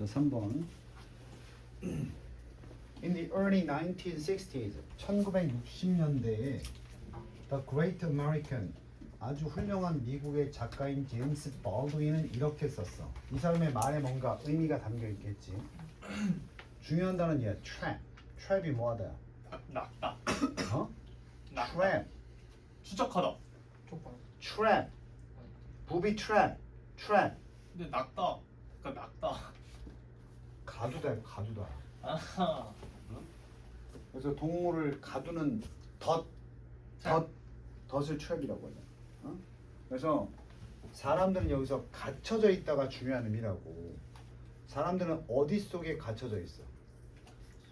자, 3번. In the early 1960s, 1960년대에 The Great American, 아주 훌륭한 미국의 작가인 제임스 벌드윈은 이렇게 썼어. 이 사람의 말에 뭔가 의미가 담겨 있겠지. 중요한 단어는 얘야. trap. trap이 뭐하다? 낙다. 어? 낙다. trap. 추적하다. trap. 부비 trap. trap. 근데 낙다. 그러니까 낙다. 가두다. 가두다. 아하. 그래서 동물을 가두는 덫을 trap이라고 하죠. 어? 그래서 사람들은 여기서 갇혀져 있다가 중요한 의미라고. 사람들은 어디 속에 갇혀져 있어?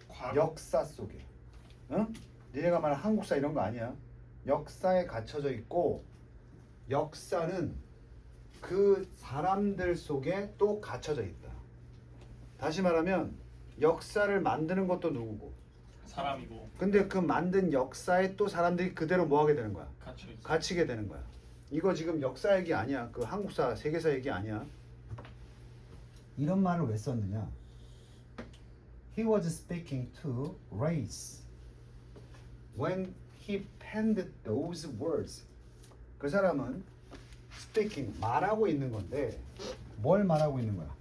과거. 역사 속에. 응? 니네가 말하는 한국사 이런 거 아니야. 역사에 갇혀져 있고 역사는 그 사람들 속에 또 갇혀져 있다. 다시 말하면 역사를 만드는 것도 누구고? 사람이고 근데 그 만든 역사에 또 사람들이 그대로 뭐 하게 되는 거야? 갇혀 있어. 갇히게 되는 거야. 이거 지금 역사 얘기 아니야. 그 한국사, 세계사 얘기 아니야. 이런 말을 왜 썼느냐? He was speaking to race when he penned those words. 그 사람은 speaking, 말하고 있는 건데 뭘 말하고 있는 거야?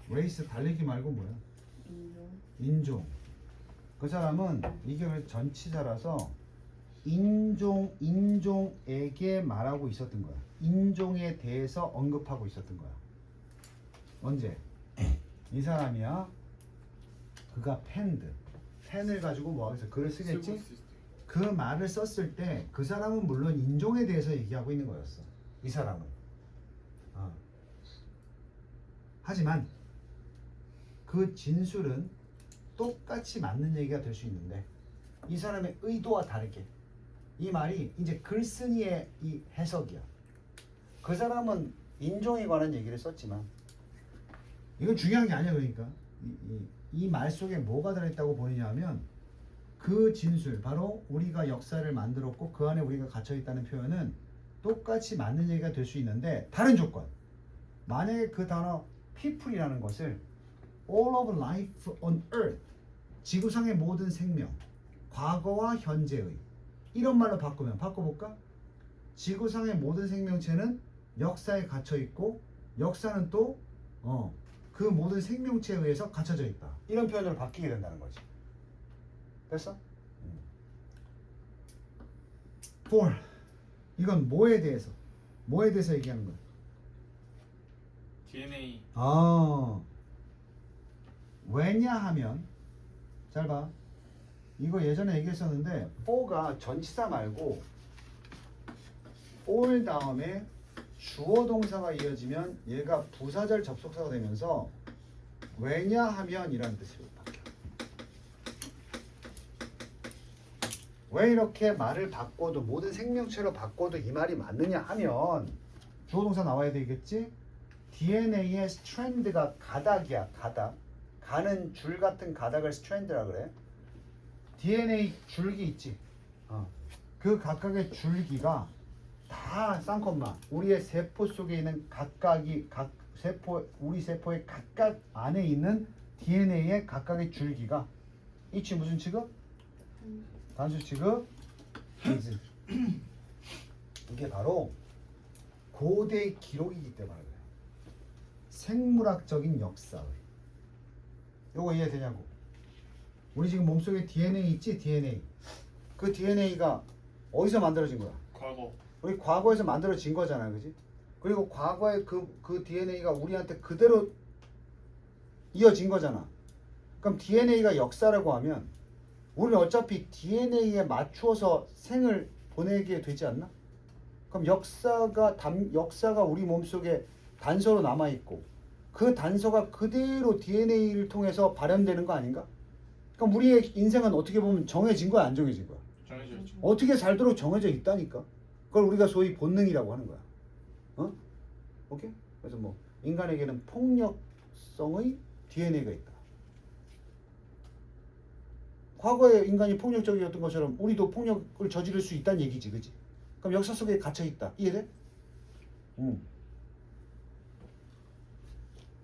race 달리기 말고 뭐야? 인종. 그 사람은 이게 전치사라서 인종에게 말하고 있었던 거야. 인종에 대해서 언급하고 있었던 거야. 언제? 이 사람이야. 그가 펜을 가지고 뭐 하겠어? 글을 쓰겠지? 그 말을 썼을 때 그 사람은 물론 인종에 대해서 얘기하고 있는 거였어. 이 사람은. 하지만 그 진술은 똑같이 맞는 얘기가 될 수 있는데 이 사람의 의도와 다르게 이 말이 이제 글쓴이의 이 해석이야. 그 사람은 인종에 관한 얘기를 썼지만 이건 중요한 게 아니야. 그러니까 이 말 속에 뭐가 들어있다고 보느냐 하면 그 진술, 바로 우리가 역사를 만들었고 그 안에 우리가 갇혀있다는 표현은 똑같이 맞는 얘기가 될 수 있는데 다른 조건. 만약에 그 단어 people이라는 것을 all of life on earth, 지구상의 모든 생명, 과거와 현재의 이런 말로 바꿔볼까? 지구상의 모든 생명체는 역사에 갇혀있고 역사는 또 그 모든 생명체에 의해서 갇혀져 있다. 이런 표현으로 바뀌게 된다는 거지. 됐어? 4. 이건 뭐에 대해서 얘기하는 거야? DNA. 왜냐하면 잘 봐. 이거 예전에 얘기했었는데 4가 전치사 말고 for 다음에 주어 동사가 이어지면 얘가 부사절 접속사가 되면서 왜냐하면 이라는 뜻으로 바뀌어. 왜 이렇게 말을 바꿔도 모든 생명체로 바꿔도 이 말이 맞느냐 하면 주어 동사 나와야 되겠지? DNA의 스트랜드가 가닥이야. 가닥. 가는 줄 같은 가닥을 스트랜드라 그래. DNA 줄기 있지. 그 각각의 줄기가 다 쌍콤마 우리의 세포 속에 있는 우리 세포의 각각 안에 있는 DNA의 각각의 줄기가 이치 무슨 취급? 단수 취급. is. 이게 바로 고대 기록이기 때문에 그래요. 생물학적인 역사의. 요거 이해되냐고? 우리 지금 몸속에 DNA 있지? DNA. 그 DNA가 어디서 만들어진 거야? 과거. 우리 과거에서 만들어진 거잖아, 그지? 그리고 과거에 그 DNA가 우리한테 그대로 이어진 거잖아. 그럼 DNA가 역사라고 하면 우리는 어차피 DNA에 맞추어서 생을 보내게 되지 않나? 그럼 역사가 우리 몸속에 단서로 남아 있고 그 단서가 그대로 DNA를 통해서 발현되는 거 아닌가? 그럼 우리의 인생은 어떻게 보면 정해진 거야, 안 정해진 거야? 정해져 있죠. 어떻게 살도록 정해져 있다니까. 그걸 우리가 소위 본능이라고 하는 거야. 오케이? 그래서 뭐 인간에게는 폭력성의 DNA가 있다. 과거에 인간이 폭력적이었던 것처럼 우리도 폭력을 저지를 수 있다는 얘기지, 그지? 그럼 역사 속에 갇혀 있다. 이해돼?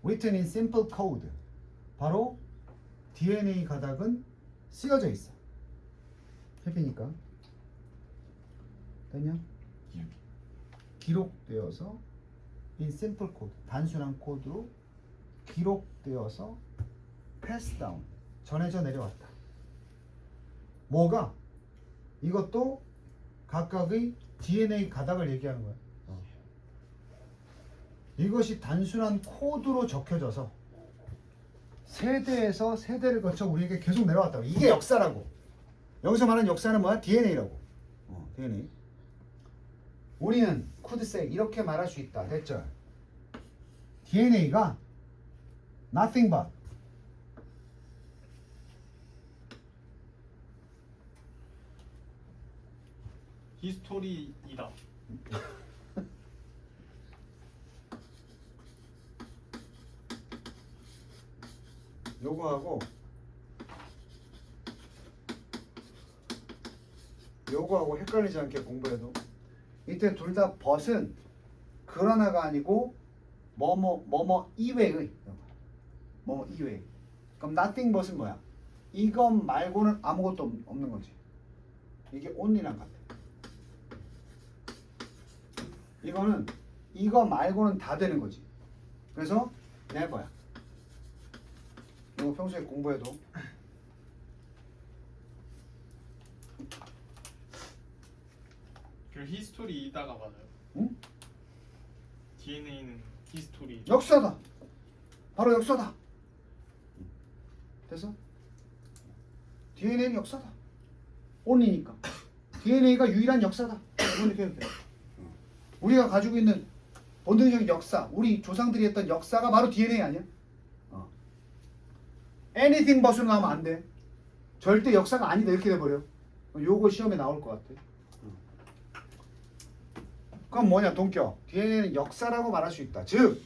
written in simple code. 바로 DNA 가닥은 쓰여져 있어. 해피니까. 됐냐? 기록되어서 in simple code. 단순한 코드로 기록되어서 pass down. 전해져 내려왔다. 뭐가? 이것도 각각의 DNA 가닥을 얘기하는 거야. 이것이 단순한 코드로 적혀져서 세대에서 세대를 거쳐 우리에게 계속 내려왔다고. 이게 역사라고. 여기서 말하는 역사는 뭐야? DNA라고. DNA. 우리는 could say 이렇게 말할 수 있다. 됐죠? DNA가 nothing but 히스토리이다. 요거하고 헷갈리지 않게 공부해도 이때 둘 다 벗은 그러나가 아니고 뭐뭐 이외의 뭐뭐 이외. 그럼 nothing but은 뭐야? 이것 말고는 아무것도 없는 거지. 이게 only랑 같아. 이거는 이거 말고는 다 되는 거지. 그래서 never야. 이거 평소에 공부해도 그 히스토리이다가 맞아요. 응? DNA는 히스토리. 역사다. 바로 역사다. 됐어? DNA는 역사다. only니까. DNA가 유일한 역사다. 이렇게 해도 돼. 우리가 가지고 있는 본능적인 역사, 우리 조상들이 했던 역사가 바로 DNA 아니야? anything but으로 나오면 안 돼. 절대 역사가 아니다 이렇게 돼버려. 요거 시험에 나올 것 같아. 그럼 뭐냐 동격. DNA는 역사라고 말할 수 있다. 즉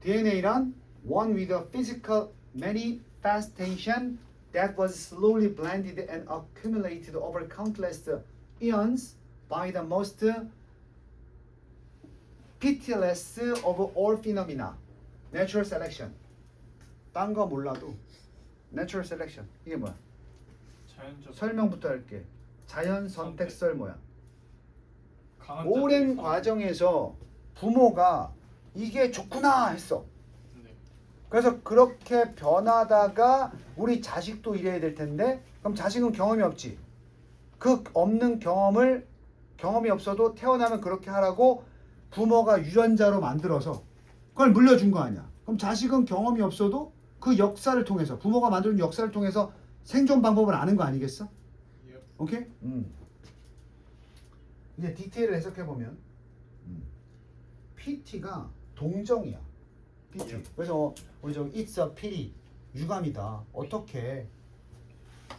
DNA란 one with a physical manifestation that was slowly blended and accumulated over countless eons by the most pitiless of all phenomena, natural selection. 딴 거 몰라도 natural selection 이게 뭐야? 자연적. 설명부터 할게. 자연 선택설 뭐야? 강한 오랜 자들이 과정에서 부모가 이게 좋구나 했어. 네. 그래서 그렇게 변하다가 우리 자식도 이래야 될 텐데 그럼 자식은 경험이 없지. 그 없는 경험이 없어도 태어나면 그렇게 하라고 부모가 유전자로 만들어서 그걸 물려준 거 아니야. 그럼 자식은 경험이 없어도 그 역사를 통해서 부모가 만든 역사를 통해서 생존 방법을 아는 거 아니겠어? 예. 오케이? 이제 디테일을 해석해 보면 PT가 동정이야. PT. 예. 그래서 우리 저 it's a pity 유감이다. 어떻게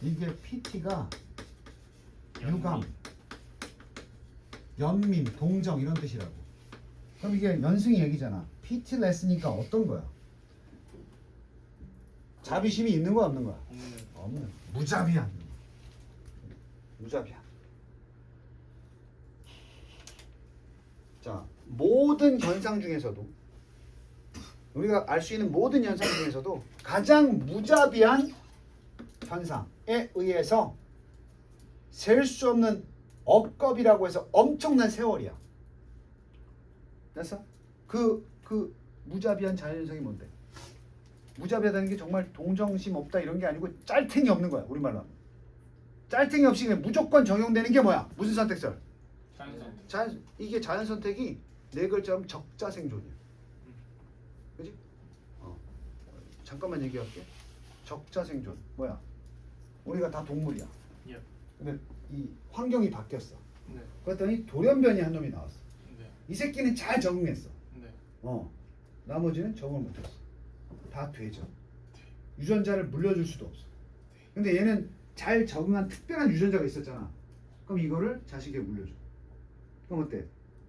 이게 PT가 유감, 연민, 동정 이런 뜻이라고. 그럼 이게 연승이 얘기잖아. pitiless니까 어떤 거야? 자비심이 있는 거야 없는 거야? 없는. 무자비한. 무자비한. 자, 모든 현상 중에서도 우리가 알 수 있는 모든 현상 중에서도 가장 무자비한 현상에 의해서 셀 수 없는 억겁이라고 해서 엄청난 세월이야. 됐어? 그 무자비한 자연현상이 뭔데? 무자비하다는 게 정말 동정심 없다 이런 게 아니고 짤탱이 없는 거야. 우리말로 하면. 짤탱이 없이 그냥 무조건 적용되는 게 뭐야? 무슨 선택설? 자연선. 이게 자연 선택이 네 글자면 적자생존이야. 그지? 잠깐만 얘기할게. 적자생존 뭐야? 우리가 다 동물이야. 예. 근데 이 환경이 바뀌었어. 네. 그랬더니 돌연변이 한 놈이 나왔어. 네. 이 새끼는 잘 적응했어. 네. 나머지는 적응을 못했어. 다 되죠. 유전자를 물려줄 수도 없어. 근데 얘는 잘 적응한 특별한 유전자가 있었잖아. 그럼 이거를 자식에게 물려줘. 그럼 어때?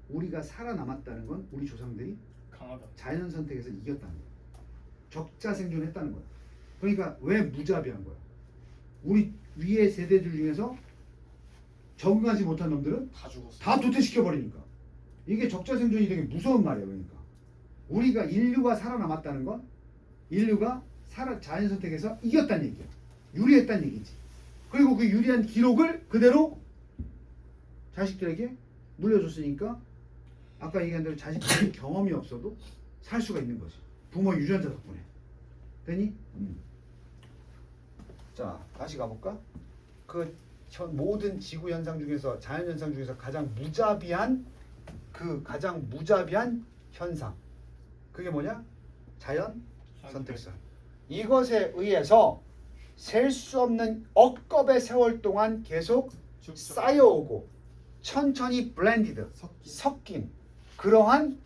우리가 살아남았다는 건 우리 조상들이 강하다. 자연 선택에서 이겼다는 거야. 적자 생존했다는 거야. 그러니까 왜 무자비한 거야? 우리 위의 세대들 중에서 적응하지 못한 놈들은 다 죽었어. 다 도태시켜 버리니까. 이게 적자 생존이 되게 무서운 말이야. 그러니까 우리가 인류가 살아남았다는 건 인류가 자연 선택에서 이겼다는 얘기야. 유리했다는 얘기지. 그리고 그 유리한 기록을 그대로 자식들에게 물려줬으니까 아까 얘기한 대로 자식들이 경험이 없어도 살 수가 있는 거지. 부모 유전자 덕분에. 되니? 자, 다시 가볼까? 그 모든 지구 현상 중에서 자연 현상 중에서 가장 무자비한 현상. 그게 뭐냐? 자연 선택설. 이것에 의해서 셀 수 없는 억겁의 세월 동안 계속 쌓여오고 천천히 블렌디드 섞인 그러한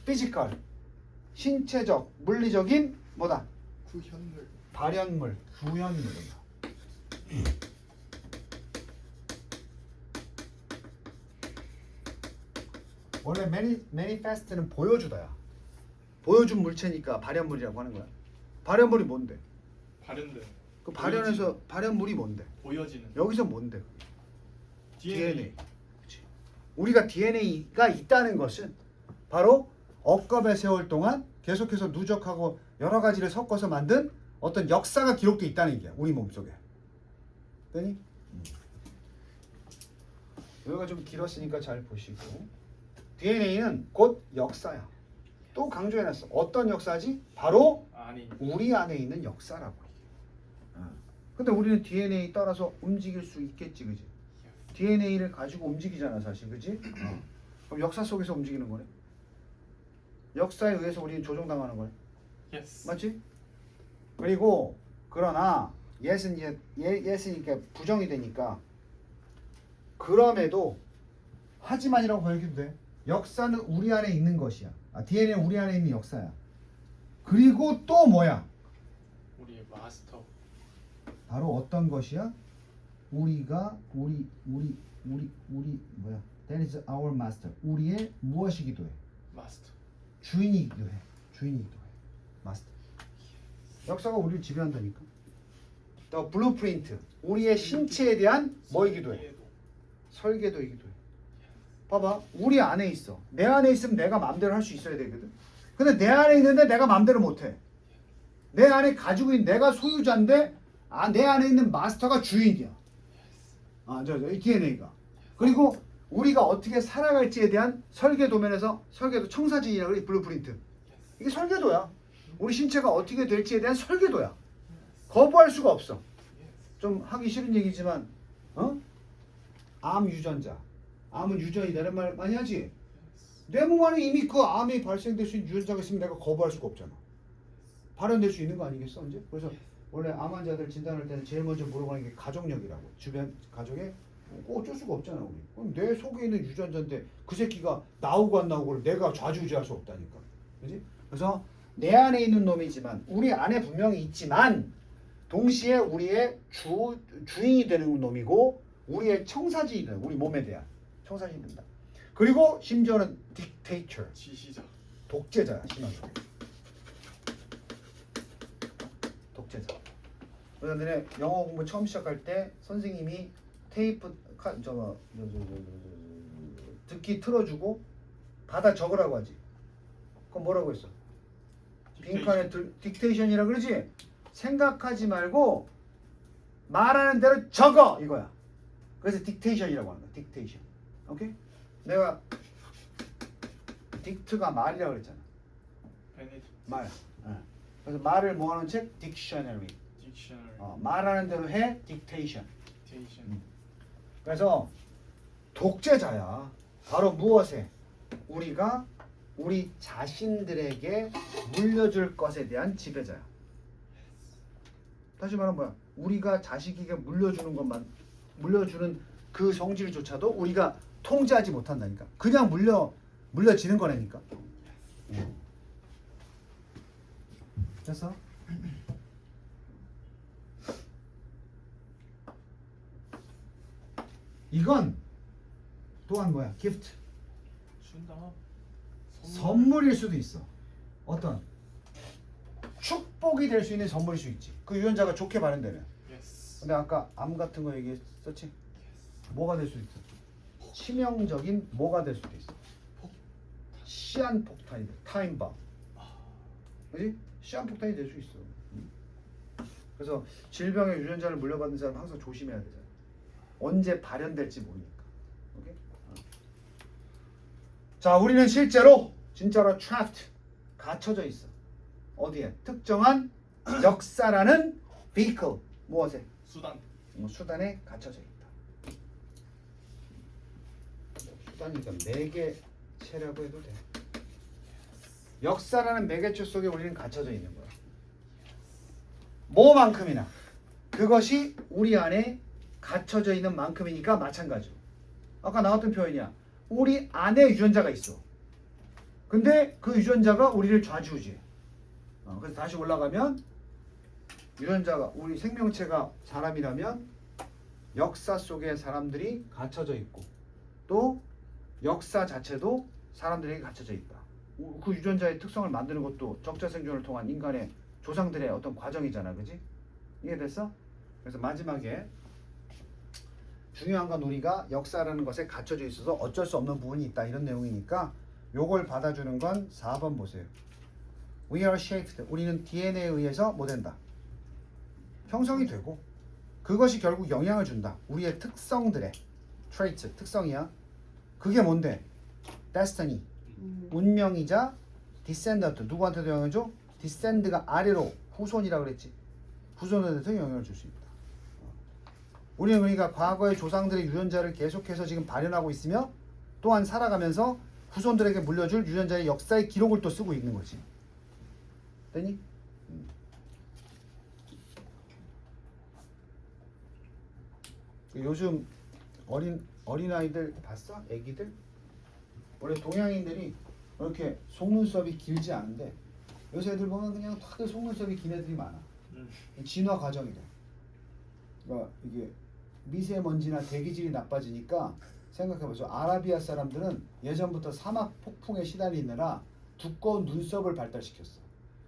피지컬 신체적 물리적인 뭐다? 구현물. 발현물 구현물이다. 원래 매니페스트는 보여주다야. 보여준 물체니까 발현물이라고 하는 거야. 발현물이 뭔데? 발현된. 그 발현해서 발현물이 뭔데? 보여지는. 여기서 뭔데? DNA. 그치. 우리가 DNA가 있다는 것은 바로 억겁의 세월 동안 계속해서 누적하고 여러 가지를 섞어서 만든 어떤 역사가 기록돼 있다는 얘기야. 우리 몸속에. 되니? 여기가 좀 길었으니까 잘 보시고 DNA는 곧 역사야. 또 강조해놨어. 어떤 역사지? 바로 아니. 우리 안에 있는 역사라고. 근데 우리는 DNA 따라서 움직일 수 있겠지, 그지? DNA를 가지고 움직이잖아, 사실, 그지? 그럼 역사 속에서 움직이는 거네. 역사에 의해서 우리는 조종당하는 거네. 예스. 맞지? 그리고 그러나 예스는 이렇게 부정이 되니까 그럼에도 하지만이라고 벌기도 돼. 역사는 우리 안에 있는 것이야. DNA는 우리 안에 있는 역사야. 그리고 또 뭐야? 우리의 마스터. 바로 어떤 것이야? 우리가 우리 뭐야? That is our master. 우리의 무엇이기도 해. 마스터. 주인이기도 해. 마스터. 역사가 우리를 지배한다니까. 또 블루프린트. 우리의 신체에 대한 뭐이기도 해. 설계도이기도 해. 봐봐. 우리 안에 있어. 내 안에 있으면 내가 마음대로 할 수 있어야 되거든. 근데 내 안에 있는데 내가 마음대로 못 해. 내 안에 가지고 있는 내가 소유자인데 내 안에 있는 마스터가 주인이야. 이 DNA가. 그리고 우리가 어떻게 살아갈지에 대한 설계 도면에서 설계도 청사진이라고 그래. 블루프린트. 이게 설계도야. 우리 신체가 어떻게 될지에 대한 설계도야. 거부할 수가 없어. 좀 하기 싫은 얘기지만 암 유전자. 암은 유전이다 이런 말 많이 하지. 내 몸 안에 이미 그 암이 발생될 수 있는 유전자가 있으면 내가 거부할 수가 없잖아. 발현될 수 있는 거 아니겠어 이제? 그래서 원래 암 환자들 진단할 때는 제일 먼저 물어보는 게 가족력이라고. 주변 가족에 어쩔 수가 없잖아 우리. 그럼 내 속에 있는 유전자인데 그 새끼가 나오고 안 나오고를 내가 좌지우지할 수 없다니까. 그지? 그래서 내 안에 있는 놈이지만 우리 안에 분명히 있지만 동시에 우리의 주인이 되는 놈이고 우리의 청사진이 되는 우리 몸에 대한 청사진이 된다. 그리고 심지어는 dictator. 지시자. 독재자야 심하게. 독재자. 그런데 영어 공부 처음 시작할 때 선생님이 테이프 듣기 틀어주고 받아 적으라고 하지. 그럼 뭐라고 했어? 빈칸에 딕테이션이라 그러지? 생각하지 말고 말하는 대로 적어 이거야. 그래서 딕테이션이라고 하는 거야. 딕테이션. 오케이? 내가 딕트가 말이라고 그랬잖아. 말. 그래서 말을 모아놓은 책 딕셔너리. 말하는 대로 해 딕테이션. 그래서 독재자야. 바로 무엇에? 우리가 우리 자신들에게 물려줄 것에 대한 지배자야. 다시 말하면 뭐야? 우리가 자식에게 물려주는 그 성질조차도 우리가 통제하지 못한다니까. 그냥 물려지는 거라니까. 됐어? 이건 또한 뭐야? 기프트. 준다. 선물일 수도 있어. 어떤 축복이 될 수 있는 선물일 수 있지. 그 유전자가 좋게 발현되면. 근데 아까 암 같은 거 얘기했었지? 뭐가 될 수도 있어? 치명적인 뭐가 될 수도 있어. 시한폭탄이 돼. 타임밤. 그지? 시한폭탄이 될 수 있어. 그래서 질병의 유전자를 물려받는 사람 항상 조심해야 되잖아. 언제 발현될지 모르니까. 오케이? 자, 우리는 실제로 진짜로 trapped 갇혀져 있어. 어디에? 특정한 역사라는 vehicle 무엇에? 수단. 수단에 갇혀져 있다. 수단이니까 매개체라고 해도 돼. 역사라는 매개체 속에 우리는 갇혀져 있는 거야. 뭐만큼이나 그것이 우리 안에 갇혀져 있는 만큼이니까 마찬가지로. 아까 나왔던 표현이야. 우리 안에 유전자가 있어. 근데 그 유전자가 우리를 좌지우지해. 그래서 다시 올라가면 유전자가 우리 생명체가 사람이라면 역사 속에 사람들이 갇혀져 있고 또 역사 자체도 사람들에게 갇혀져 있다. 그 유전자의 특성을 만드는 것도 적자생존을 통한 인간의 조상들의 어떤 과정이잖아, 그지? 이해됐어? 그래서 마지막에 중요한 건 우리가 역사라는 것에 갇혀져 있어서 어쩔 수 없는 부분이 있다 이런 내용이니까 요걸 받아주는 건 4번 보세요. We are shaped. 우리는 DNA에 의해서 뭐 된다? 형성이 되고 그것이 결국 영향을 준다. 우리의 특성들의 traits, 특성이야. 그게 뭔데? destiny, 운명이자 descendant, 누구한테도 영향을 줘? descend가 아래로 후손이라고 그랬지. 후손한테도 영향을 줄 수 있다. 우리는 그러니까 과거의 조상들의 유전자를 계속해서 지금 발현하고 있으며 또한 살아가면서 후손들에게 물려줄 유전자의 역사의 기록을 또 쓰고 있는 거지. 됐니? 요즘 어린아이들 봤어? 애기들? 원래 동양인들이 이렇게 속눈썹이 길지 않은데 요새 애들 보면 그냥 다들 속눈썹이 긴 애들이 많아. 진화 과정이래. 그러니까 이게 미세먼지나 대기질이 나빠지니까 생각해보죠. 아라비아 사람들은 예전부터 사막 폭풍에 시달리느라 두꺼운 눈썹을 발달시켰어.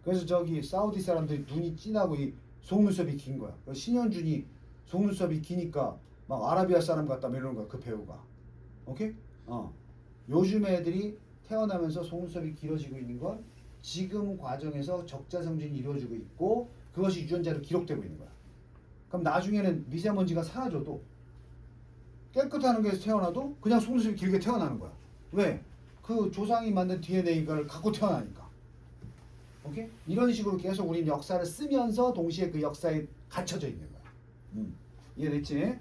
그래서 저기 사우디 사람들이 눈이 진하고 이 속눈썹이 긴 거야. 신현준이 속눈썹이 기니까 막 아라비아 사람 같다 이러는 거야. 그 배우가. 오케이? 요즘 애들이 태어나면서 속눈썹이 길어지고 있는 건 지금 과정에서 적자생존이 이루어지고 있고 그것이 유전자로 기록되고 있는 거야. 그럼 나중에는 미세먼지가 사라져도 깨끗한 환경에서 태어나도 그냥 속눈썹이 길게 태어나는 거야. 왜? 그 조상이 만든 DNA를 갖고 태어나니까. 오케이? 이런 식으로 계속 우리는 역사를 쓰면서 동시에 그 역사에 갇혀져 있는 거야. 이해됐지?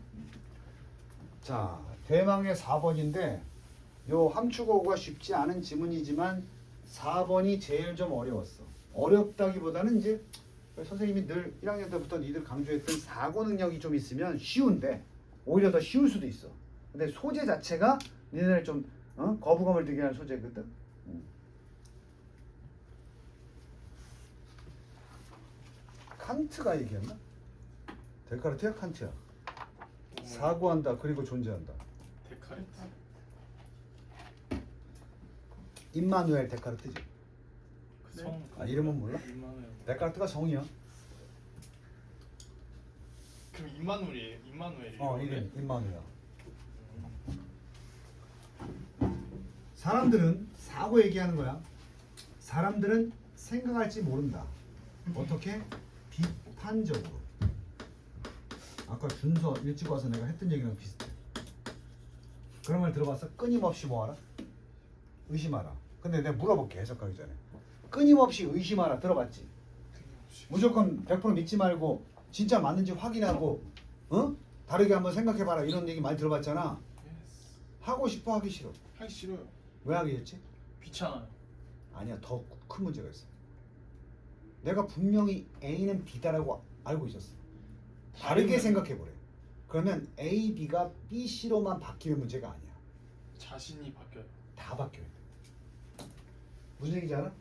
자, 대망의 4번인데 요 함축어구가 쉽지 않은 지문이지만 4번이 제일 좀 어려웠어. 어렵다기보다는 이제 선생님이 늘 1학년 때부터 니들 강조했던 사고 능력이 좀 있으면 쉬운데 오히려 더 쉬울 수도 있어. 근데 소재 자체가 니네를 좀 거부감을 들게 하는 소재거든. 칸트가 얘기했나? 데카르트야? 칸트야? 사고한다 그리고 존재한다. 데카르트. 임마누엘 데카르트지. 그 성. 이름은 몰라? 임마누엘. 데카르트가 성이야. 그럼 임마누엘이에요. 임마누엘이. 이름 임마누엘. 사람들은 사고 얘기하는 거야. 사람들은 생각할지 모른다. 어떻게? 비판적으로. 아까 준서 일찍 와서 내가 했던 얘기랑 비슷해. 그런 말 들어봤어? 끊임없이 뭐하라? 의심하라. 근데 내가 물어볼게 해석하기 전에. 끊임없이 의심하라 들어봤지? 무조건 100% 믿지 말고 진짜 맞는지 확인하고 다르게 한번 생각해봐라 이런 얘기 많이 들어봤잖아. 하고 싶어 하기 싫어? 하기 싫어요. 왜 하기 싫지? 귀찮아요. 아니야, 더 큰 문제가 있어. 내가 분명히 A는 B다라고 알고 있었어. 다르게 생각해보래. 그러면 A, B가 B, C로만 바뀌는 문제가 아니야. 자신이 바뀌어요. 다 바뀌어야 돼. 무슨 얘기인지 알아?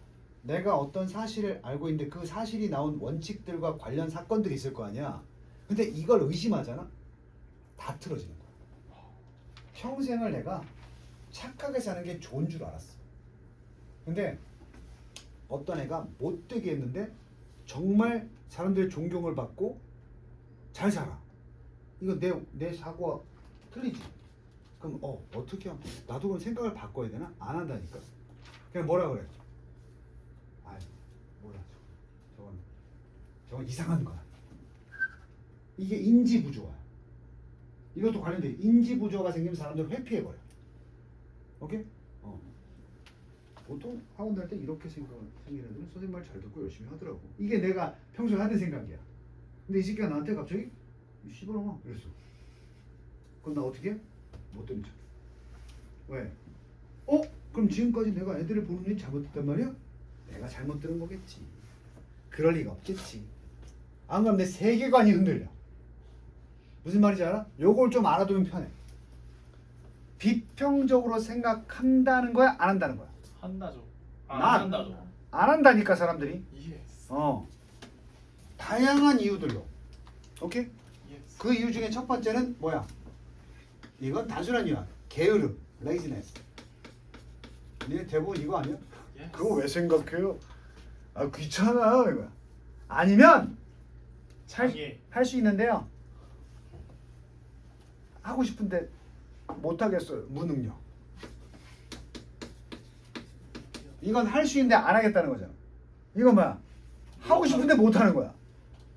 내가 어떤 사실을 알고 있는데 그 사실이 나온 원칙들과 관련 사건들이 있을 거 아니야. 근데 이걸 의심하잖아? 다 틀어지는 거야. 평생을 내가 착하게 사는 게 좋은 줄 알았어. 근데 어떤 애가 못되게 했는데 정말 사람들의 존경을 받고 잘 살아. 이거 내 사고가 틀리지. 그럼 어떻게 하면 나도 그럼 생각을 바꿔야 되나? 안 한다니까. 그냥 뭐라 그래? 아, 몰라. 저건 이상한 거야. 이게 인지 부조야. 이것도 관련돼. 인지 부조가 생기면 사람들 회피해 버려. 오케이? 보통 학원 다닐 때 이렇게 생기는 애들은 선생님 말 잘 듣고 열심히 하더라고. 이게 내가 평소에 하던 생각이야. 근데 이 새끼가 나한테 갑자기 씨발놈아 이랬어. 그럼 나 어떻게 해? 못 들은 척. 왜? 그럼 지금까지 내가 애들을 보는 일 잘못했단 말이야? 내가 잘못 들은 거겠지. 그럴 리가 없겠지. 안 그러면 내 세계관이 흔들려. 무슨 말인지 알아? 요걸 좀 알아두면 편해. 비평적으로 생각한다는 거야? 안 한다는 거야? 한다죠. 난- 안 한다죠. 안 한다니까 사람들이. 예스. 다양한 이유들로. 오케이? 예스. 그 이유 중에 첫 번째는 뭐야? 이건 단순한 이유야. 게으름, 레이지네스. 니네 대부분 이거 아니야? 예스. 그거 왜 생각해요? 아 귀찮아 이거야. 아니면 장애. 할 수 있는데요. 하고 싶은데 못 하겠어요. 무능력. 이건 할 수 있는데 안 하겠다는 거잖아. 이건 뭐야? 하고 싶은데 못 하는 거야.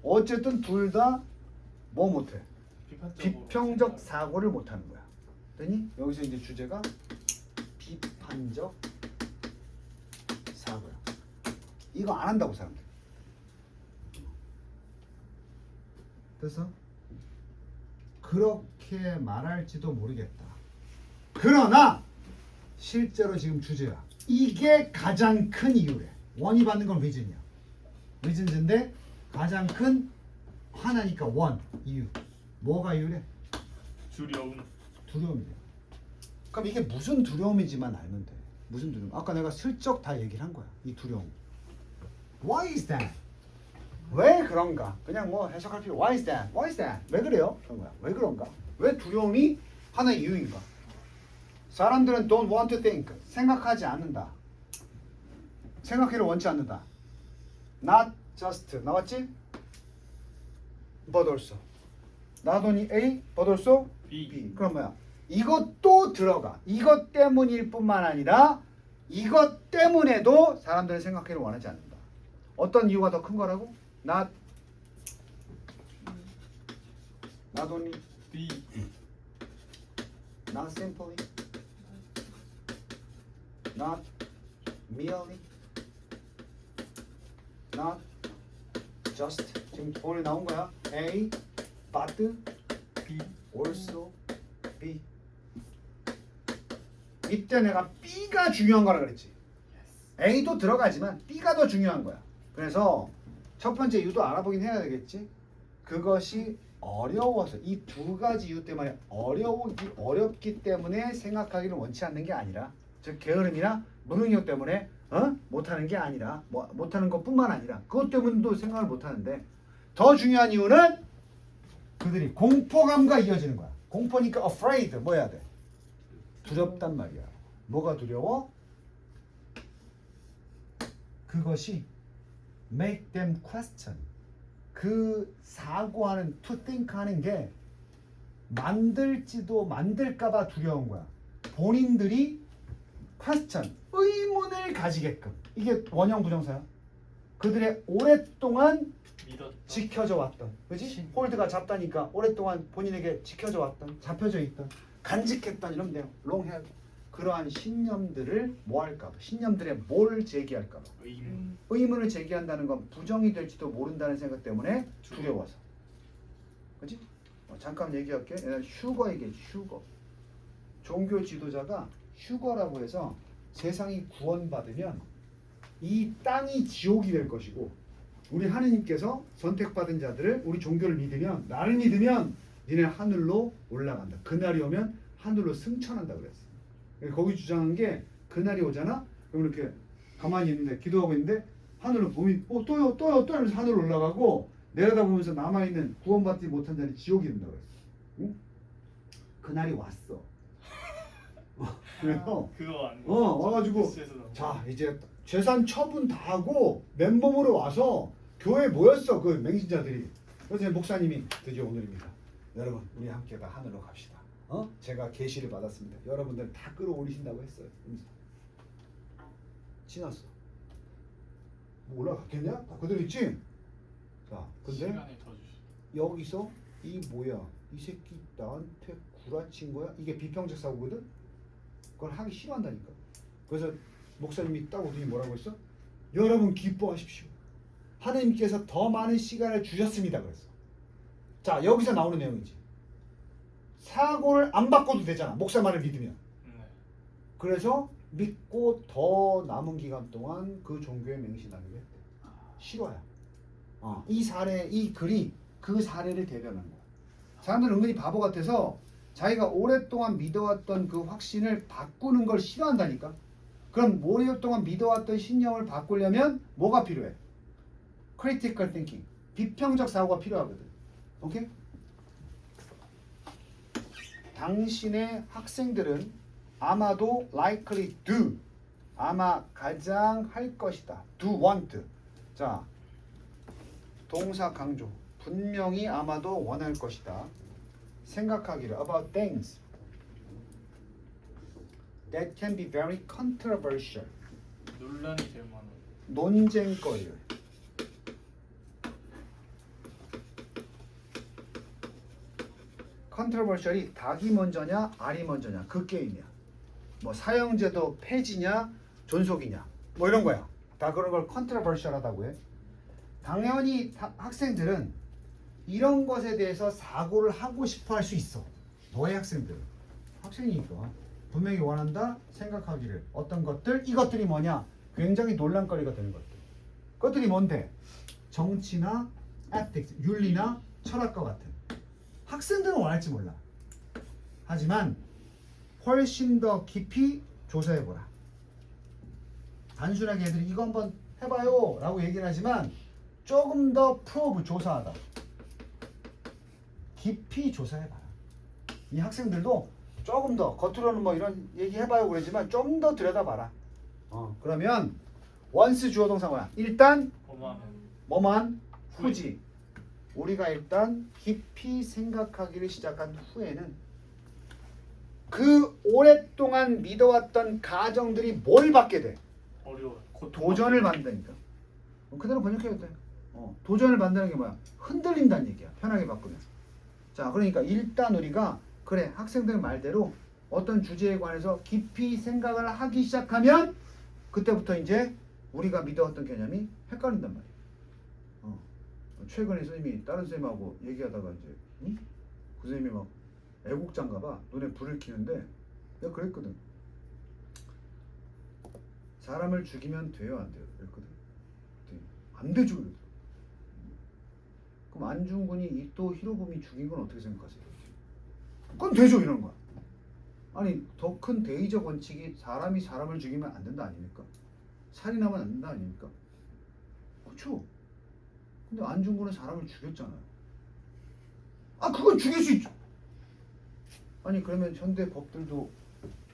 어쨌든 둘 다 뭐 못해? 비평적 사고를 못 하는 거야. 그랬니? 여기서 이제 주제가 비판적 사고야. 이거 안 한다고 사람들. 그래서 그렇게 말할지도 모르겠다. 그러나 실제로 지금 주제야. 이게 가장 큰 이유래. 원이 받는 건 리즌이야. 리즌인데 가장 큰 하나니까 원 이유. 뭐가 이유래? 두려움. 두려움이래. 그럼 이게 무슨 두려움이지만 알면 돼. 무슨 두려움? 아까 내가 슬쩍 다 얘기를 한 거야. 이 두려움. Why is that? 왜 그런가? 그냥 뭐 해석할 필요. Why is that? Why is that? 왜 그래요? 그런 거야. 왜 그런가? 왜 두려움이 하나의 이유인가? 사람들은 don't want to think. 생각하지 않는다. 생각하기를 원치 않는다. Not just. 나왔지? But also. Not only A, but also B. 그럼 뭐야? 이것도 들어가. 이것 때문일 뿐만 아니라 이것 때문에도 사람들은 생각하기를 원하지 않는다. 어떤 이유가 더 큰 거라고? Not only, B. not simply, not merely, not just. 지금 오늘 나온 거야. A, but, B. also, B. 이때 내가 B가 중요한 거라 그랬지. A도 들어가지만 B가 더 중요한 거야. 그래서 첫 번째 이유도 알아보긴 해야 되겠지. 그것이 어려워서 이 두 가지 이유 때문에 어렵기 때문에 생각하기를 원치 않는 게 아니라, 즉 게으름이나 무능력 때문에 못하는 게 아니라, 못하는 것뿐만 아니라 그것 때문에도 생각을 못하는데, 더 중요한 이유는 그들이 공포감과 이어지는 거야. 공포니까 afraid 뭐 해야 돼? 두렵단 말이야. 뭐가 두려워? 그것이 make them question. 그 사고하는 to think 하는 게 만들지도 만들까봐 두려운 거야. 본인들이 question 의문을 가지게끔. 이게 원형 부정사야. 그들의 오랫동안 믿었다. 지켜져 왔던, 그지? 홀드가 잡다니까 오랫동안 본인에게 지켜져 왔던, 잡혀져 있던, 간직했던 이런 내용, 롱헤어. 그러한 신념들을 뭐 할까? 신념들에 뭘 제기할까? 의문. 의문을 제기한다는 건 부정이 될지도 모른다는 생각 때문에 두려워서. 그지? 잠깐 얘기할게. 휴거 얘기해. 휴거. 종교 지도자가 휴거라고 해서 세상이 구원받으면 이 땅이 지옥이 될 것이고, 우리 하느님께서 선택받은 자들을, 우리 종교를 믿으면, 나를 믿으면 니네 하늘로 올라간다. 그날이 오면 하늘로 승천한다 그랬어. 거기 주장한 게, 그날이 오잖아? 그럼 이렇게 가만히 있는데, 기도하고 있는데 하늘로 봄이 또요 하면서 하늘로 올라가고, 내려다보면서 남아있는 구원받지 못한 자는 지옥이 된다 그랬어. 응? 그날이 왔어. 그래서 그거 아니야. 와가지고 뉴스에서 나온 거. 자 이제 재산 처분 다 하고 맨몸으로 와서 교회에 모였어, 그 맹신자들이. 그래서 목사님이 드디어 오늘입니다. 여러분 우리 함께 다 하늘로 갑시다. 제가 계시를 받았습니다. 여러분들 다 끌어올리신다고 했어요. 지났어. 뭐 올라갔겠냐? 다 그대로 있지? 자, 근데 시간을 더 주시. 여기서 이 뭐야? 이 새끼 나한테 구라친 거야? 이게 비평적 사고거든? 그걸 하기 싫어한다니까. 그래서 목사님이 딱 오더니 뭐라고 했어? 여러분 기뻐하십시오. 하나님께서 더 많은 시간을 주셨습니다. 그랬어. 자, 여기서 나오는 내용이지. 사고를 안 바꿔도 되잖아. 목사 말을 믿으면. 네. 그래서 믿고 더 남은 기간 동안 그 종교에 맹신하기로 했대. 실화야. 이 사례, 이 글이 그 사례를 대변한 거야. 사람들은 은근히 바보 같아서 자기가 오랫동안 믿어왔던 그 확신을 바꾸는 걸 싫어한다니까. 그럼 오랫동안 믿어왔던 신념을 바꾸려면 뭐가 필요해? critical thinking, 비평적 사고가 필요하거든. 오케이? 당신의 학생들은 아마도 likely do, 아마 가장 할 것이다. do want. 자, 동사 강조. 분명히 아마도 원할 것이다. 생각하기를 about things that can be very controversial. 논란이 될 만한. 논쟁거리를. 컨트로버셜이 닭이 먼저냐 알이 먼저냐 그 게임이야. 뭐 사형제도 폐지냐 존속이냐 뭐 이런 거야. 다 그런 걸 컨트로버셜하다고 해. 당연히 학생들은 이런 것에 대해서 사고를 하고 싶어 할 수 있어. 너의 학생들은 학생이니까 분명히 원한다. 생각하기를 어떤 것들, 이것들이 뭐냐 굉장히 논란거리가 되는 것들. 그것들이 뭔데? 정치나 ethics, 윤리나 철학과 같은. 학생들은 원할지 몰라. 하지만 훨씬 더 깊이 조사해보라. 단순하게 애들이 이거 한번 해봐요 라고 얘기를 하지만 조금 더 프로브 조사하다. 깊이 조사해봐라. 이 학생들도 조금 더 겉으로는 뭐 이런 얘기 해봐요 그러지만 좀 더 들여다봐라. 그러면 once 주어 동사 뭐야? 일단 뭐만 후지. 우리가 일단 깊이 생각하기를 시작한 후에는 그 오랫동안 믿어왔던 가정들이 뭘 받게 돼? 어려워. 도전을 받는다니까. 그대로 번역해도 돼. 도전을 받는다는 게 뭐야? 흔들린다는 얘기야. 편하게 바꾸면. 자, 그러니까 일단 우리가 그래 학생들 말대로 어떤 주제에 관해서 깊이 생각을 하기 시작하면 그때부터 이제 우리가 믿어왔던 개념이 헷갈린단 말이야. 최근에 선생님이 다른 선생님하고 얘기하다가 이제 그 선생님이 막 애국자인가 봐. 눈에 불을 켜는데 내가 그랬거든. 사람을 죽이면 돼요 안 돼요? 그랬거든. 안 되죠. 그랬더니. 그럼 안중근이 이토 히로부미 죽인 건 어떻게 생각하세요? 그건 되죠 이런 거야. 아니 더 큰 대의적 원칙이 사람이 사람을 죽이면 안 된다 아닙니까? 살인하면 안 된다 아닙니까? 그렇죠. 근데 안중근은 사람을 죽였잖아요. 그건 죽일 수 있죠. 아니 그러면 현대 법들도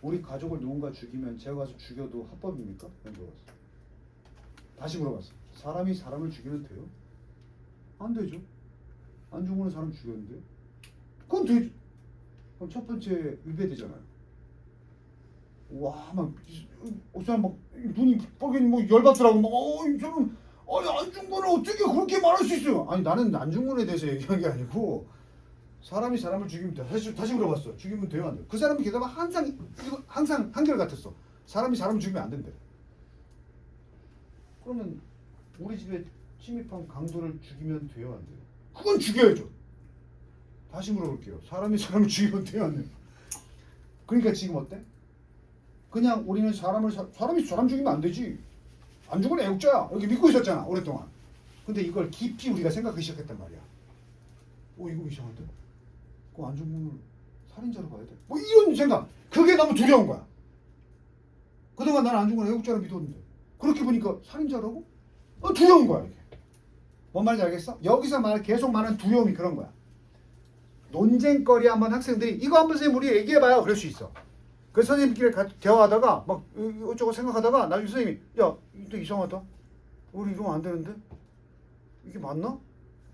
우리 가족을 누군가 죽이면 제가 가서 죽여도 합법입니까? 물어봤어. 다시 물어봤어. 사람이 사람을 죽이면 돼요? 안 되죠. 안중근은 사람 죽였는데요. 그건 되죠. 그럼 첫 번째 위배되잖아요. 와, 막 어쩌면 막 눈이 뻘개니 뭐 열받더라고. 막 저는 아니 안중근을 어떻게 그렇게 말할 수 있어요? 아니 나는 안중근에 대해서 얘기한 게 아니고 사람이 사람을 죽이면 돼. 다시 물어봤어. 죽이면 돼요 안 돼요? 그 사람이 게다가 항상 한결 같았어. 사람이 사람을 죽이면 안 된대. 그러면 우리 집에 침입한 강도를 죽이면 돼요 안 돼요? 그건 죽여야죠. 다시 물어볼게요. 사람이 사람을 죽이면 돼요 안 돼요? 그러니까 지금 어때? 그냥 우리는 사람이 사람 죽이면 안 되지. 안중근은 애국자야. 이렇게 믿고 있었잖아 오랫동안. 근데 이걸 깊이 우리가 생각하기 시작했단 말이야. 이거 이상한데? 그 안중근을 살인자로 봐야 돼? 뭐 이런 생각. 그게 너무 두려운 거야. 그동안 나는 안중근을 애국자로 믿었는데 그렇게 보니까 살인자라고? 두려운 거야 이게. 뭔 말인지 알겠어? 여기서 계속 말하는 두려움이 그런 거야. 논쟁거리 한번 학생들이 이거 한번 선생님 우리 얘기해봐요 그럴 수 있어. 그래서 선생님끼리 대화하다가 막 이것저것 생각하다가 나중에 선생님이 야 이거 이상하다. 우리 이러면 안 되는데? 이게 맞나?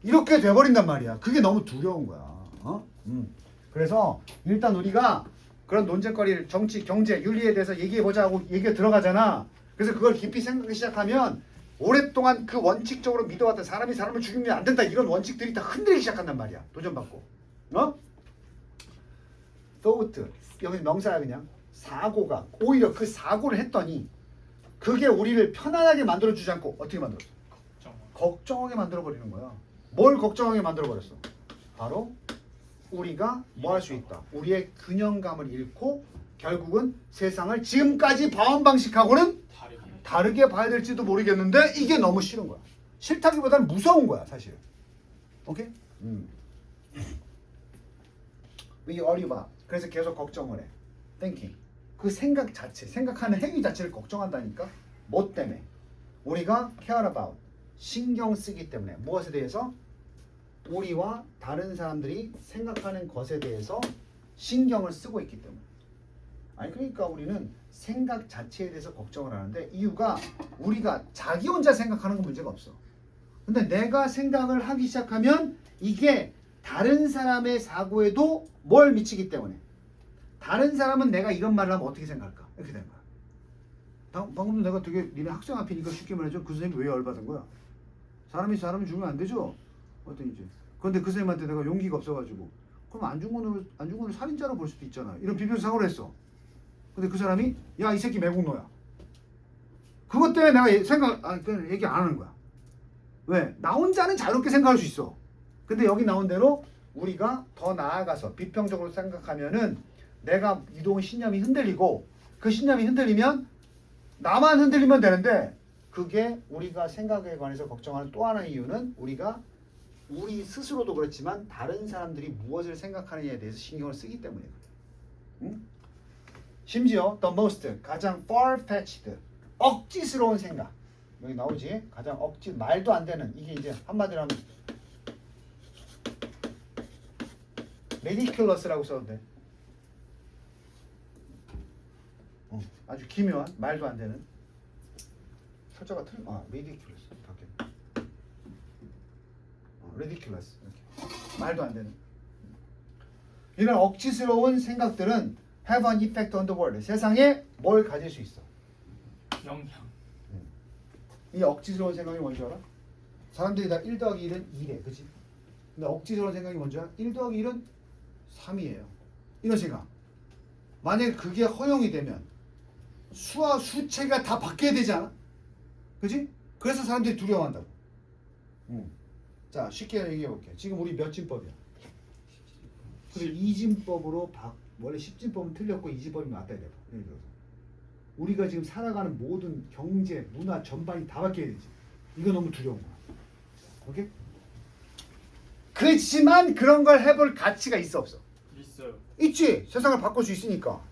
이렇게 돼버린단 말이야. 그게 너무 두려운 거야. 그래서 일단 우리가 그런 논쟁거리를 정치, 경제, 윤리에 대해서 얘기해보자 하고 얘기가 들어가잖아. 그래서 그걸 깊이 생각하기 시작하면 오랫동안 그 원칙적으로 믿어왔던 사람이 사람을 죽이면 안 된다 이런 원칙들이 다 흔들리기 시작한단 말이야. 도전받고. thought 여기 명사야 그냥. 사고가 오히려 그 사고를 했더니 그게 우리를 편안하게 만들어주지 않고 어떻게 만들었어? 걱정하게 만들어버리는 거야. 뭘 걱정하게 만들어버렸어? 바로 우리가 뭐 할 수 있다. 우리의 균형감을 잃고 결국은 세상을 지금까지 봐온 방식하고는 다르게 봐야 될지도 모르겠는데 이게 너무 싫은 거야. 싫다기보다는 무서운 거야 사실. 오케이? 이 어리바. 그래서 계속 걱정을 해. thinking. 그 생각 자체, 생각하는 행위 자체를 걱정한다니까. 뭐 때문에? 우리가 care about. 신경 쓰기 때문에. 무엇에 대해서? 우리와 다른 사람들이 생각하는 것에 대해서 신경을 쓰고 있기 때문에. 아니 그러니까 우리는 생각 자체에 대해서 걱정을 하는데 이유가 우리가 자기 혼자 생각하는 건 문제가 없어. 근데 내가 생각을 하기 시작하면 이게 다른 사람의 사고에도 뭘 미치기 때문에 다른 사람은 내가 이런 말을 하면 어떻게 생각할까? 이렇게 되는 거야. 방금도 내가 되게 니네 학생 앞에 이거 쉽게 말해줘. 그 선생님이 왜 열받은 거야? 사람이 주면 안 되죠? 어떤 이제. 그런데 그 선생님한테 내가 용기가 없어가지고 그럼 안중근을 살인자로 볼 수도 있잖아. 이런 비벼 사고를 했어. 근데 그 사람이 야 이 새끼 매국노야. 그것 때문에 내가 그냥 얘기 안 하는 거야. 왜? 나 혼자는 자유롭게 생각할 수 있어. 근데 여기 나온 대로 우리가 더 나아가서 비평적으로 생각하면은 내가 이동훈 신념이 흔들리고 그 신념이 흔들리면 나만 흔들리면 되는데 그게 우리가 생각에 관해서 걱정하는 또 하나의 이유는 우리가 우리 스스로도 그렇지만 다른 사람들이 무엇을 생각하느냐에 대해서 신경을 쓰기 때문이에요. 응? 심지어 the most 가장 far-fetched 억지스러운 생각 여기 나오지 가장 말도 안 되는 이게 이제 한마디로 하면 ridiculous라고 써도 돼. 아주 기묘한 말도 안 되는 철자가 ridiculous 바뀌었네. ridiculous 이렇게 말도 안 되는 이런 억지스러운 생각들은 have an effect on the world 세상에 뭘 가질 수 있어? 영향. 이 억지스러운 생각이 뭔지 알아? 사람들이 다 1 더하기 1은 2래 그치? 근데 억지스러운 생각이 뭔지 알아? 1 더하기 1은 3이에요 이런 생각 만약에 그게 허용이 되면 수와 수체가 다 바뀌어야 되지 않아? 그치? 그래서 사람들이 두려워한다고. 자 쉽게 얘기해 볼게. 지금 우리 몇 진법이야? 그래 이진법으로 원래 10진법은 틀렸고 이진법이 맞다 이래. 예를 들어서 우리가 지금 살아가는 모든 경제, 문화 전반이 다 바뀌어야 되지. 이거 너무 두려운 거야. 오케이? 그렇지만 그런 걸 해볼 가치가 있어 없어? 있어요. 있지. 세상을 바꿀 수 있으니까.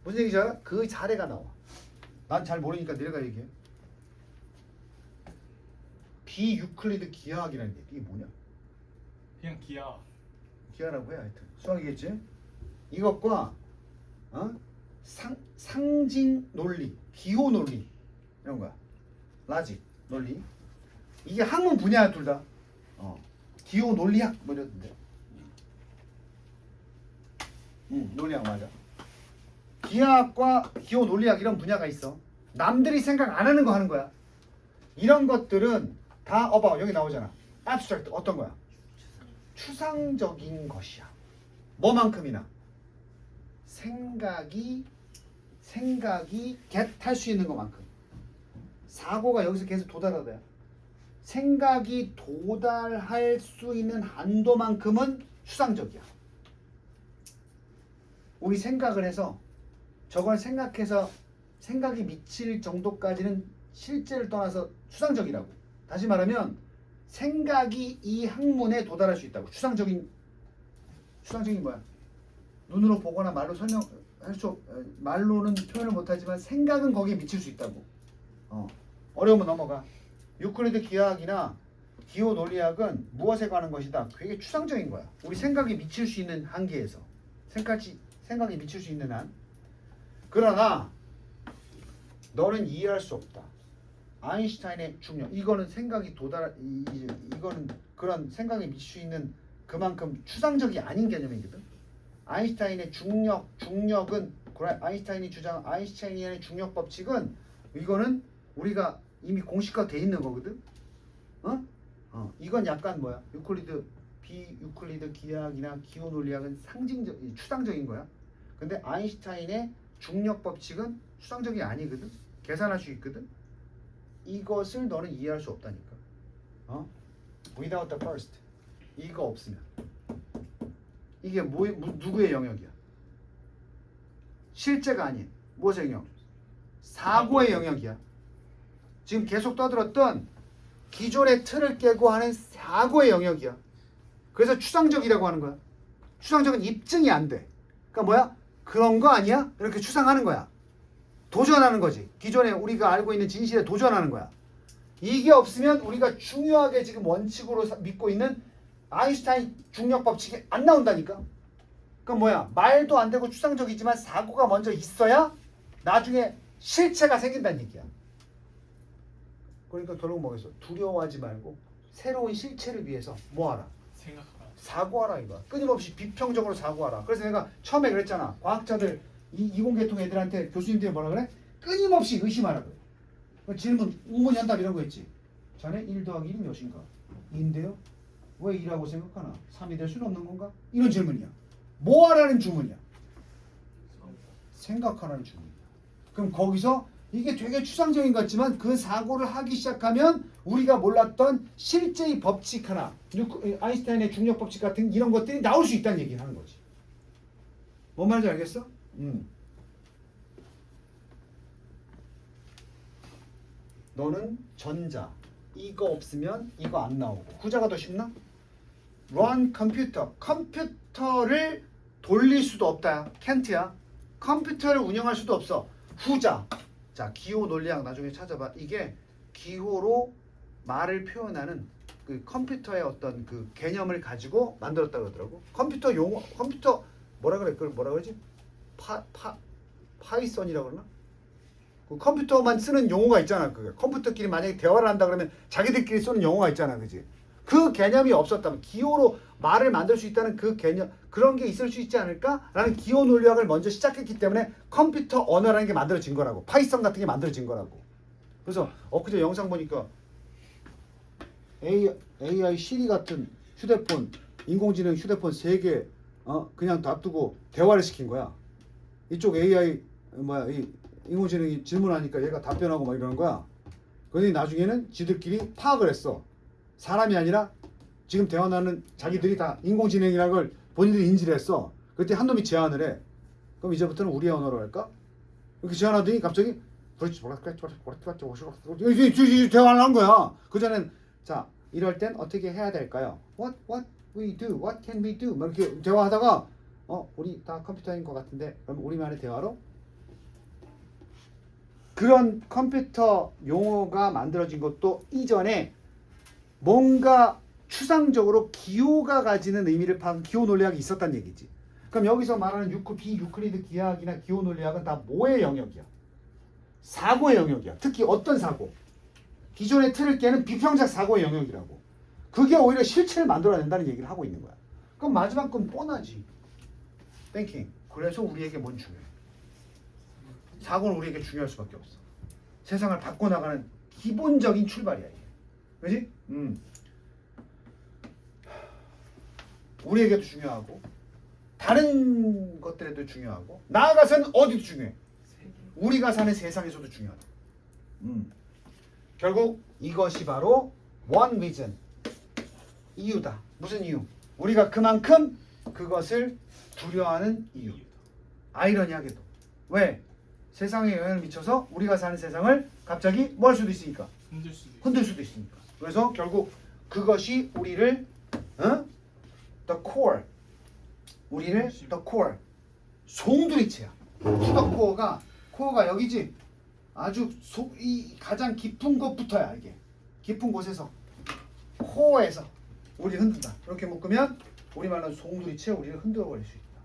무슨 얘기지 알아? 그 사례가 나와. 난 잘 모르니까 내가 얘기해. 비유클리드 기하학이라는 게 이게 뭐냐? 그냥 기하. 기하라고 해 하여튼. 수학이겠지? 이것과 상징 논리, 기호 논리 이런 거야. 라직 논리. 이게 학문 분야야 둘 다. 기호 논리학 뭐 이러던데. 논리학 맞아. 기하학과 기호 논리학 이런 분야가 있어. 남들이 생각 안 하는 거 하는 거야. 이런 것들은 다 여기 나오잖아. abstract 어떤 거야? 추상적인 것이야. 뭐만큼이나 생각이 겟할 수 있는 것만큼. 사고가 여기서 계속 도달하다. 생각이 도달할 수 있는 한도만큼은 추상적이야. 우리 생각을 해서 저걸 생각해서 생각이 미칠 정도까지는 실제를 떠나서 추상적이라고. 다시 말하면 생각이 이 학문에 도달할 수 있다고. 추상적인 뭐야? 눈으로 보거나 말로 말로는 표현을 못하지만 생각은 거기에 미칠 수 있다고. 어려우면 넘어가. 유클리드 기하학이나 기호 논리학은 무엇에 관한 것이다? 되게 추상적인 거야. 우리 생각이 미칠 수 있는 한계에서 생각이 미칠 수 있는 한. 그러나 너는 이해할 수 없다. 아인슈타인의 중력. 이거는 생각이 이거는 그런 생각이 미칠 수 있는 그만큼 추상적이 아닌 개념이거든. 아인슈타인의 중력은 아인슈타인의 중력 법칙은 이거는 우리가 이미 공식화 돼 있는 거거든. 이건 약간 뭐야? 유클리드 비유클리드 기하학이나 기호 논리학은 상징적, 추상적인 거야. 근데 아인슈타인의 중력 법칙은 추상적이 아니거든. 계산할 수 있거든. 이것을 너는 이해할 수 없다니까. Without the first. 이거 없으면 이게 누구의 영역이야? 실제가 아닌 무엇의 영역? 사고의 영역이야. 지금 계속 떠들었던 기존의 틀을 깨고 하는 사고의 영역이야. 그래서 추상적이라고 하는 거야. 추상적은 입증이 안 돼. 그러니까 뭐야? 그런 거 아니야? 이렇게 추상하는 거야. 도전하는 거지. 기존에 우리가 알고 있는 진실에 도전하는 거야. 이게 없으면 우리가 중요하게 지금 원칙으로 믿고 있는 아인슈타인 중력 법칙이 안 나온다니까. 그럼 뭐야? 말도 안 되고 추상적이지만 사고가 먼저 있어야 나중에 실체가 생긴다는 얘기야. 그러니까 결국 뭐겠어? 두려워하지 말고 새로운 실체를 위해서 뭐하라? 생각하라. 사고하라 이거야. 끊임없이 비평적으로 사고하라. 그래서 내가 처음에 그랬잖아. 과학자들 이공계통 애들한테 교수님들이 뭐라 그래? 끊임없이 의심하라 그래. 질문, 우문, 연답 이런 거 있지. 자네 1 더하기 1이 몇인가? 2인데요? 왜 2라고 생각하나? 3이 될 수는 없는 건가? 이런 질문이야. 뭐 하라는 주문이야? 생각하라는 주문이야. 그럼 거기서 이게 되게 추상적인 것 같지만 그 사고를 하기 시작하면 우리가 몰랐던 실제의 법칙 하나, 아인슈타인의 중력 법칙 같은 이런 것들이 나올 수 있다는 얘기를 하는 거지. 뭔 말인지 알겠어? 너는 전자 이거 없으면 이거 안 나오고 후자가 더 쉽나? run 컴퓨터 컴퓨터를 돌릴 수도 없다. 캔트야. 컴퓨터를 운영할 수도 없어. 후자. 자, 기호 논리학 나중에 찾아봐. 이게 기호로 말을 표현하는 그 컴퓨터의 어떤 그 개념을 가지고 만들었다 그러더라고. 컴퓨터 용어, 컴퓨터 뭐라 그래? 그걸 뭐라 그러지? 파이썬이라고 그러나? 그 컴퓨터만 쓰는 용어가 있잖아. 그 컴퓨터끼리 만약에 대화를 한다 그러면 자기들끼리 쓰는 용어가 있잖아, 그지? 그 개념이 없었다면 기호로 말을 만들 수 있다는 그 개념 그런 게 있을 수 있지 않을까라는 기호 논리학을 먼저 시작했기 때문에 컴퓨터 언어라는 게 만들어진 거라고. 파이썬 같은 게 만들어진 거라고. 그래서 엊그제 영상 보니까 AI 시리 같은 휴대폰 인공지능 휴대폰 3개 그냥 놔두고 대화를 시킨 거야. 이쪽 AI 이 인공지능이 질문하니까 얘가 답변하고 막 이러는 거야. 그러더니 나중에는 지들끼리 파악을 했어. 사람이 아니라 지금 대화 나는 자기들이 다 인공지능이라는 걸 본인들이 인지를 했어. 그때 한 놈이 제안을 해. 그럼 이제부터는 우리의 언어로 할까? 이렇게 제안하더니 갑자기 대화를 한 거야. 그전엔 자 이럴 땐 어떻게 해야 될까요? What we do? What can we do? 막 이렇게 대화하다가 우리 다 컴퓨터인 것 같은데 그럼 우리만의 대화로 그런 컴퓨터 용어가 만들어진 것도 이전에 뭔가 추상적으로 기호가 가지는 의미를 파악한 기호 논리학이 있었다는 얘기지. 그럼 여기서 말하는 비유클리드 기하학이나 기호 논리학은 다 뭐의 영역이야? 사고의 영역이야. 특히 어떤 사고? 기존의 틀을 깨는 비평적 사고의 영역이라고. 그게 오히려 실체를 만들어낸다는 얘기를 하고 있는 거야. 그럼 마지막 건 뻔하지. 땡킹. 그래서 우리에게 뭔 중요해? 사고는 우리에게 중요할 수밖에 없어. 세상을 바꿔나가는 기본적인 출발이야 이게. 그지? 우리에게도 중요하고 다른 것들에도 중요하고 나아가서는 어디도 중요해. 우리가 사는 세상에서도 중요하다. 결국 이것이 바로 one reason 이유다. 무슨 이유? 우리가 그만큼 그것을 두려워하는 이유. 아이러니하게도 왜? 세상에 영향을 미쳐서 우리가 사는 세상을 갑자기 뭐 할 수도 있으니까 흔들 수도 있으니까. 그래서 결국 그것이 우리를 the core 우리를 the core 송두리째야. 코어가 여기지. 아주 이 가장 깊은 곳부터야. 이게 깊은 곳에서 코어에서 우리 흔든다. 이렇게 묶으면 우리말로 송두리째 우리를 흔들어 버릴 수 있다.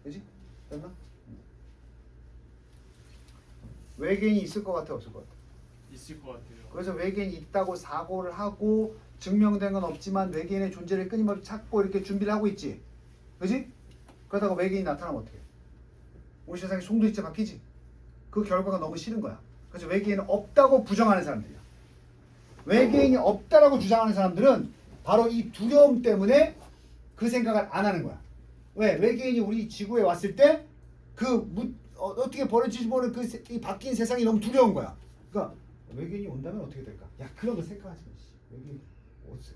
그지? 됐나? 외계인이 있을 것 같아 없을 것 같아? 있을 것 같아요. 그래서 외계인이 있다고 사고를 하고 증명된 건 없지만 외계인의 존재를 끊임없이 찾고 이렇게 준비를 하고 있지. 그지? 그러다가 외계인이 나타나면 어떡해? 우리 세상이 송두리째 바뀌지? 그 결과가 너무 싫은 거야. 그래서 외계인은 없다고 부정하는 사람들이야. 외계인이 없다라고 주장하는 사람들은 바로 이 두려움 때문에 그 생각을 안 하는 거야. 왜? 외계인이 우리 지구에 왔을 때 어떻게 벌어질지 모르는 이 바뀐 세상이 너무 두려운 거야. 그러니까 외계인이 온다면 어떻게 될까? 야, 그런 거 생각하지 마. 외계인 없어.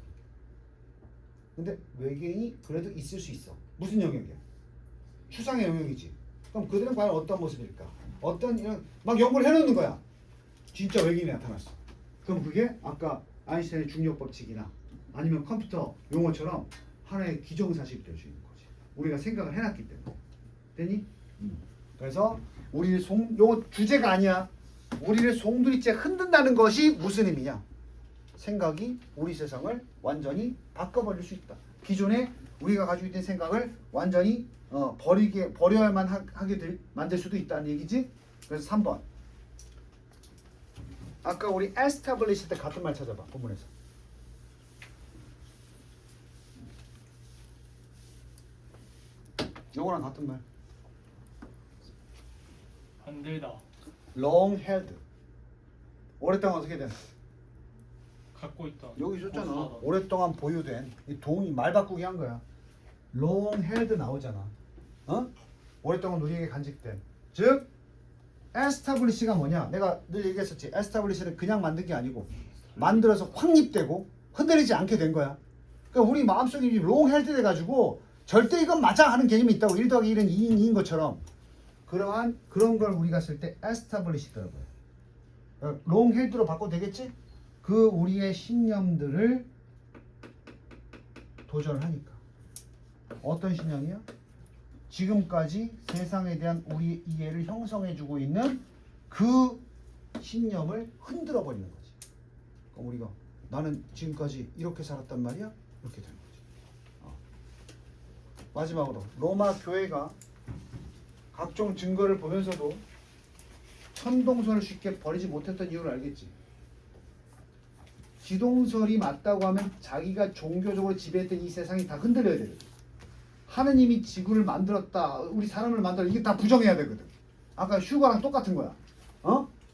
근데 외계인이 그래도 있을 수 있어. 무슨 영역이야? 추상의 영역이지. 그럼 그들은 과연 어떤 모습일까? 어떤 이런 막 연구를 해놓는 거야. 진짜 외계인이 나타났어. 그럼 그게 아까 아인슈타인의 중력 법칙이나 아니면 컴퓨터 용어처럼 하나의 기정사실이 될 수 있는 거지. 우리가 생각을 해놨기 때문에. 되니? 그래서 우리를 요거 주제가 아니야. 우리를 송두리째 흔든다는 것이 무슨 의미냐? 생각이 우리 세상을 완전히 바꿔버릴 수 있다. 기존에 우리가 가지고 있던 생각을 완전히 버려야만 하게 만들 수도 있다는 얘기지. 그래서 3번. 아까 우리 establish 때 같은 말 찾아봐. 본문에서. 요거랑 같은 말. 만들다. long held. 오랫동안 어떻게 된? 갖고 있다. 여기 있었잖아. 보수하다. 오랫동안 보유된 이 동이 말 바꾸기 한 거야. long held 나오잖아. 오랫동안 우리에게 간직된. 즉 establish가 뭐냐? 내가 늘 얘기했었지. establish는 그냥 만든 게 아니고 만들어서 확립되고 흔들리지 않게 된 거야. 그러니까 우리 마음속에 long held 돼 가지고 절대 이건 맞아 하는 개념이 있다고. 1 더하기 1은 2인 것처럼 그런 걸 우리가 쓸 때 establish더라고요. long held로 바꿔도 되겠지? 그 우리의 신념들을 도전하니까. 어떤 신념이야? 지금까지 세상에 대한 우리 이해를 형성해주고 있는 그 신념을 흔들어 버리는 거지. 그럼 우리가 나는 지금까지 이렇게 살았단 말이야? 이렇게 되는 거지. 마지막으로 로마 교회가 각종 증거를 보면서도 천동설을 쉽게 버리지 못했던 이유를 알겠지. 지동설이 맞다고 하면 자기가 종교적으로 지배했던 이 세상이 다 흔들려야 되거든. 하느님이 지구를 만들었다, 우리 사람을 만들었다, 이게 다 부정해야 되거든. 아까 휴가랑 똑같은 거야.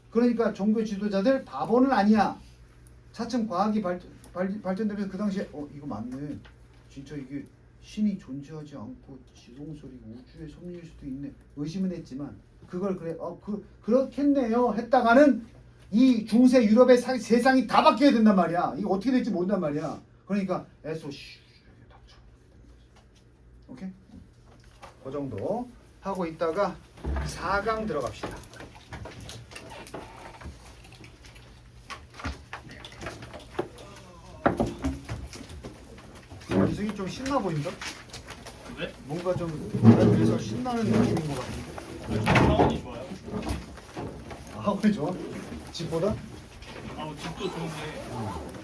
그러니까 종교 지도자들 바보는 아니야. 차츰 과학이 발전되면서 그 당시에 이거 맞네. 진짜 이게 신이 존재하지 않고 지동설이 우주의 섭리일 수도 있네. 의심은 했지만 그걸 그렇겠네요 했다가는 이 중세 유럽의 세상이 다 바뀌어야 된단 말이야. 이거 어떻게 될지 모른단 말이야. 그러니까 닥쳐. 오케이? 그 정도 하고 있다가 4강 들어갑시다. 이승이 좀 신나 보인다? 네? 뭔가 좀 나에 비해서 신나는 느낌인 것 같은데. 사원이 좋아요. 아, 그래 좋아? 집보다? 집도 좋은데